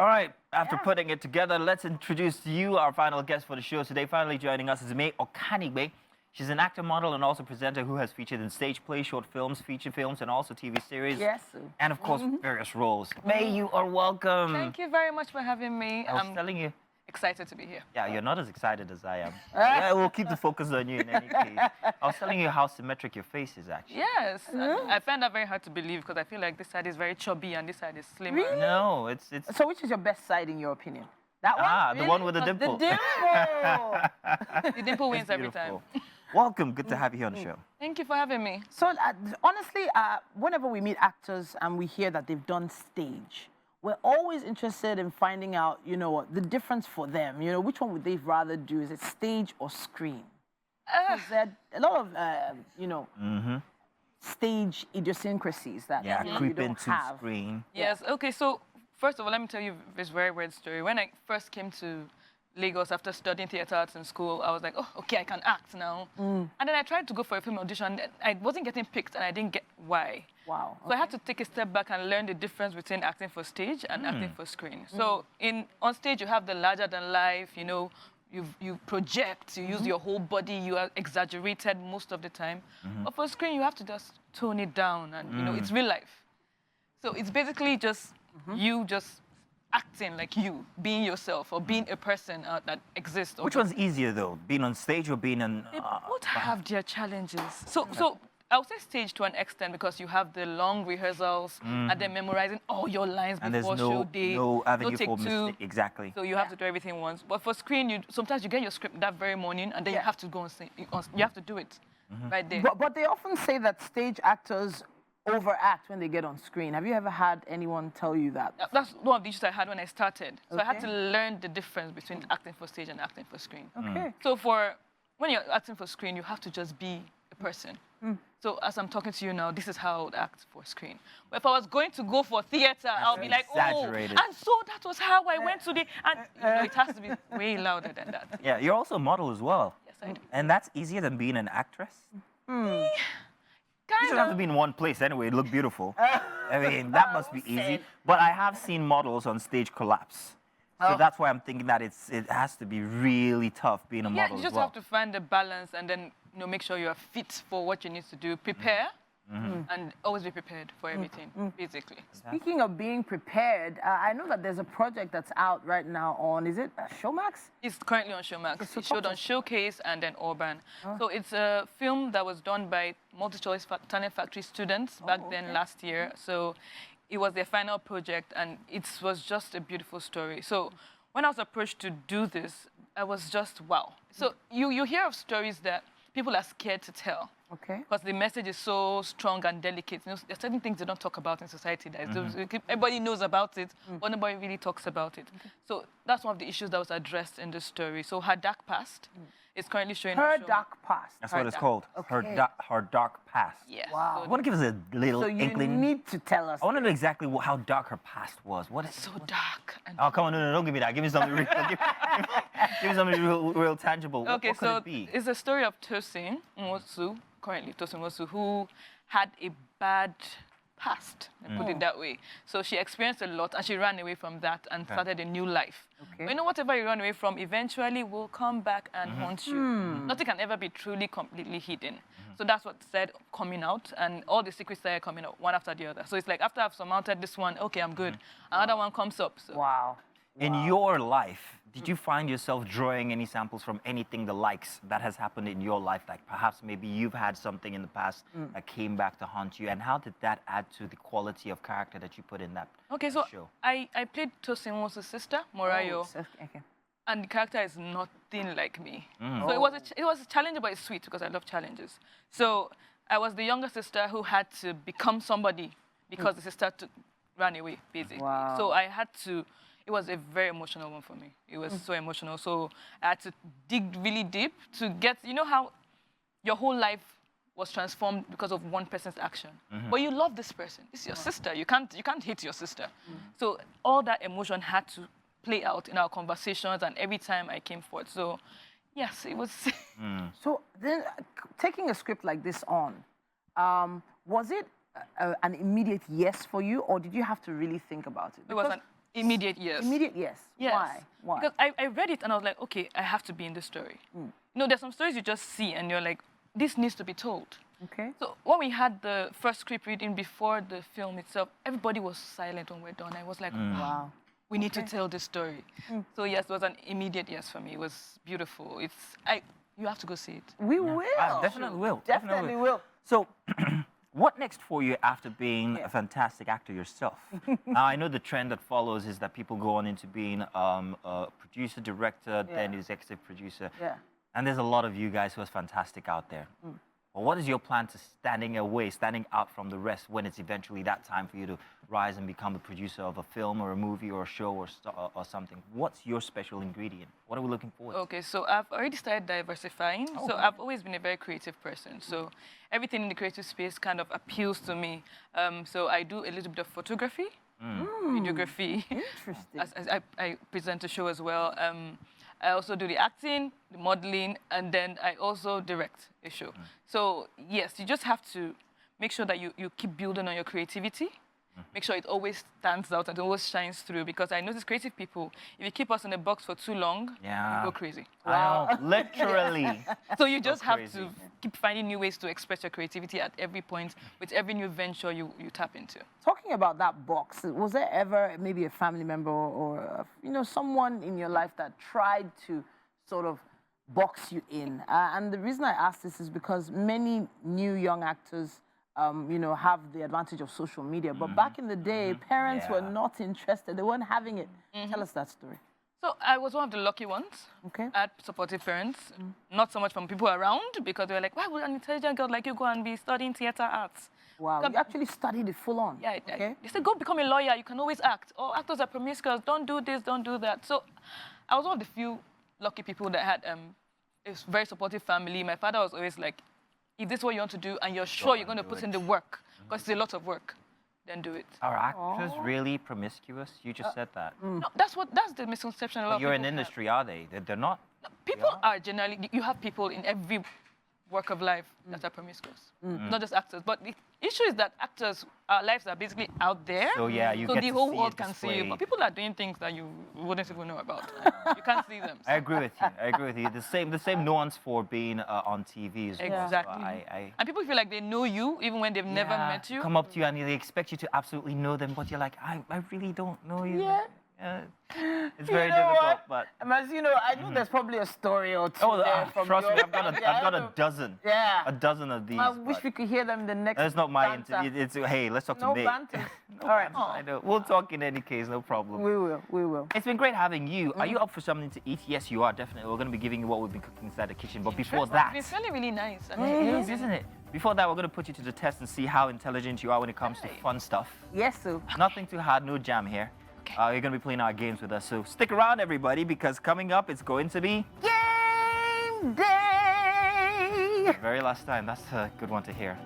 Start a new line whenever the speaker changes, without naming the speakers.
All right, after putting it together, let's introduce to you our final guest for the show today. Finally joining us is Okanigbe. She's an actor, model, and also presenter who has featured in stage plays, short films, feature films, and also TV series.
Yes.
And of course, various roles. May, you are welcome.
Thank you very much for having me.
I was telling you.
Excited to be here.
Yeah, you're not as excited as I am. Yeah, we'll keep the focus on you in any case. I was telling you how symmetric your face is, actually.
Yes. I find that very hard to believe because I feel like this side is very chubby and this side is slimmer.
Really?
No, it's...
So which is your best side in your opinion? That one?
Ah,
Really?
the one with the dimple.
The dimple!
The dimple wins every time.
Welcome. Good to have you here on the show.
Thank you for having me.
So honestly, whenever we meet actors and we hear that they've done stage, we're always interested in finding out, you know, the difference for them. You know, which one would they rather do? Is it stage or screen? Because there are a lot of, you know, stage idiosyncrasies that
creep
don't
into
have.
screen.
Yes. Okay. So first of all, let me tell you this very weird story. When I first came to Lagos after studying theatre arts in school, I was like, oh, okay, I can act now. And then I tried to go for a film audition. I wasn't getting picked, and I didn't get why.
Wow.
So I had to take a step back and learn the difference between acting for stage and acting for screen. So on stage, you have the larger than life, you know, you project, you use your whole body, you are exaggerated most of the time. But for screen, you have to just tone it down, and you know, it's real life. So it's basically just you just acting like you, being yourself, or being a person that exists.
Which one's easier, though? Being on stage or being on...
They both have their challenges. So I would say stage to an extent because you have the long rehearsals and then memorizing all your lines before show day.
No avenue
take
for
two.
mistake. Exactly.
So you have to do everything once. But for screen, sometimes you get your script that very morning and then you have to go on stage. You have to do it right there.
But they often say that stage actors overact when they get on screen. Have you ever had anyone tell you that?
That's one of the issues I had when I started. So I had to learn the difference between acting for stage and acting for screen.
Okay.
So when you're acting for screen, you have to just be a person. So as I'm talking to you now, this is how I would act for screen. But if I was going to go for theater, I'll be like, oh, and so that was how I went to the... And you know, it has to be way louder than that.
Yeah, you're also a model as well.
Yes, I do.
And that's easier than being an actress? You
Kind
don't have to be in one place anyway, look beautiful. I mean, that must be easy. But I have seen models on stage collapse. So that's why I'm thinking that it has to be really tough being a model
Yeah, you just
as well.
have to find the balance and then make sure you are fit for what you need to do. Prepare and always be prepared for everything, basically.
Speaking of being prepared, I know that there's a project that's out right now on, is it Showmax?
It's currently on Showmax. It showed on Showcase and then Urban. So it's a film that was done by Multi-Choice Talent Factory students back then last year. So it was their final project and it was just a beautiful story. So when I was approached to do this, I was just, wow. So you hear of stories that people are scared to tell.
Okay.
Because the message is so strong and delicate. You know, there are certain things they don't talk about in society. Everybody knows about it, but nobody really talks about it. So that's one of the issues that was addressed in this story. So her dark past is currently showing.
Her dark past.
That's what it's called.
Okay.
Her dark past.
Yes.
Wow.
I want to give us a little
So you
inkling.
need to tell us.
I want to know exactly how dark her past was. What is
So dark. And
Oh, come on, no, don't give me that. Give me something real. Give me something real tangible.
okay,
what could
so
it be?
it's a story of Tosin Nwosu, currently Tosin Nwosu, who had a bad past, put it that way. So she experienced a lot and she ran away from that and started a new life.
Okay.
But you know, whatever you run away from eventually will come back and haunt you. Nothing can ever be truly completely hidden. So that's what said coming out, and all the secrets started coming out one after the other. So it's like after I've surmounted this one, okay, I'm good. Another one comes up. So.
Wow.
In your life, did you find yourself drawing any samples from anything the likes that has happened in your life? Like perhaps maybe you've had something in the past that came back to haunt you, and how did that add to the quality of character that you put in that show?
I played Tosin Nwosu's sister, Morayo,
Okay.
and the character is nothing like me. So it was a challenge, but it's sweet because I love challenges. So I was the younger sister who had to become somebody because the sister ran away, basically.
Wow.
So I had to. It was a very emotional one for me. It was so emotional. So I had to dig really deep to get, you know how your whole life was transformed because of one person's action. But you love this person. It's your sister. You can't hate your sister. So all that emotion had to play out in our conversations and every time I came forward. So yes, it was.
So then, taking a script like this on, was it an immediate yes for you, or did you have to really think about it?
It was Immediate yes.
Immediate yes.
Yes.
Why?
Because I read it and I was like, okay, I have to be in the story. You know, there's some stories you just see and you're like, this needs to be told.
Okay.
So when we had the first script reading before the film itself, everybody was silent when we're done. I was like,
Wow.
we need to tell this story. So yes, it was an immediate yes for me. It was beautiful. You have to go see it.
We will.
Definitely will.
Definitely will.
So, what next for you after being a fantastic actor yourself? Now, I know the trend that follows is that people go on into being a producer, director, then executive producer.
Yeah.
And there's a lot of you guys who are fantastic out there. But what is your plan to standing out from the rest when it's eventually that time for you to rise and become the producer of a film or a movie or a show or something? What's your special ingredient? What are we looking forward to?
Okay, so I've already started diversifying. So I've always been a very creative person. So everything in the creative space kind of appeals to me. So I do a little bit of photography, videography.
Interesting.
As I present a show as well. I also do the acting, the modeling, and then I also direct a show. So yes, you just have to make sure that you keep building on your creativity. Make sure it always stands out and it always shines through, because I notice creative people, if you keep us in a box for too long, you go crazy.
Wow. Literally.
So you just have
crazy.
to keep finding new ways to express your creativity at every point with every new venture you tap into.
Talking about that box, was there ever maybe a family member or someone in your life that tried to sort of box you in? And the reason I ask this is because many new young actors have the advantage of social media. But back in the day, parents were not interested. They weren't having it. Tell us that story.
So I was one of the lucky ones.
Okay.
I had supportive parents, not so much from people around, because they were like, why would an intelligent girl like you go and be studying theater arts?
Wow, you actually studied it full on.
Yeah,
okay.
They said, go become a lawyer, you can always act. Oh, actors are promiscuous, don't do this, don't do that. So I was one of the few lucky people that had a very supportive family. My father was always like, if this is what you want to do and you're sure you're going to put in the work, because it's a lot of work, then do it.
Are actors really promiscuous? You just said that.
No, that's the misconception a lot of
You're
people
in industry, are they? They're not.
People are generally, you have people in every work of life that are promiscuous, not just actors. But the issue is that actors, our lives are basically out there.
So yeah, you
so
get
the
to
whole
see
world
it
can see you.
displayed.
But people are doing things that you wouldn't even know about. You can't see them.
I agree with you. I agree with you. The same nuance for being on TV as well.
Exactly.
So
And people feel like they know you even when they've never met you.
Come up to you and they expect you to absolutely know them, but you're like, I really don't know you.
Yeah.
It's very difficult, but.
As you know, I know there's probably a story or two there from
trust me,
your-
I've got a dozen.
Yeah.
A dozen of these.
I wish
but
we could hear them the next.
That's not my
banter.
interview. It's hey, let's talk
No
to Nate.
banter. All right.
I know. We'll talk in any case, no problem.
We will. We will.
It's been great having you. Are you up for something to eat? Yes, you are, definitely. We're going to be giving you what we'll be cooking inside the kitchen. But before that,
It's really, really nice. I
it
mean,
is, isn't it? Before that, we're going to put you to the test and see how intelligent you are when it comes to fun stuff.
Yes, sir.
Nothing too hard, no jam here. You're going to be playing our games with us. So stick around, everybody, because coming up, it's going to be
Game day.
very last time. That's a good one to hear.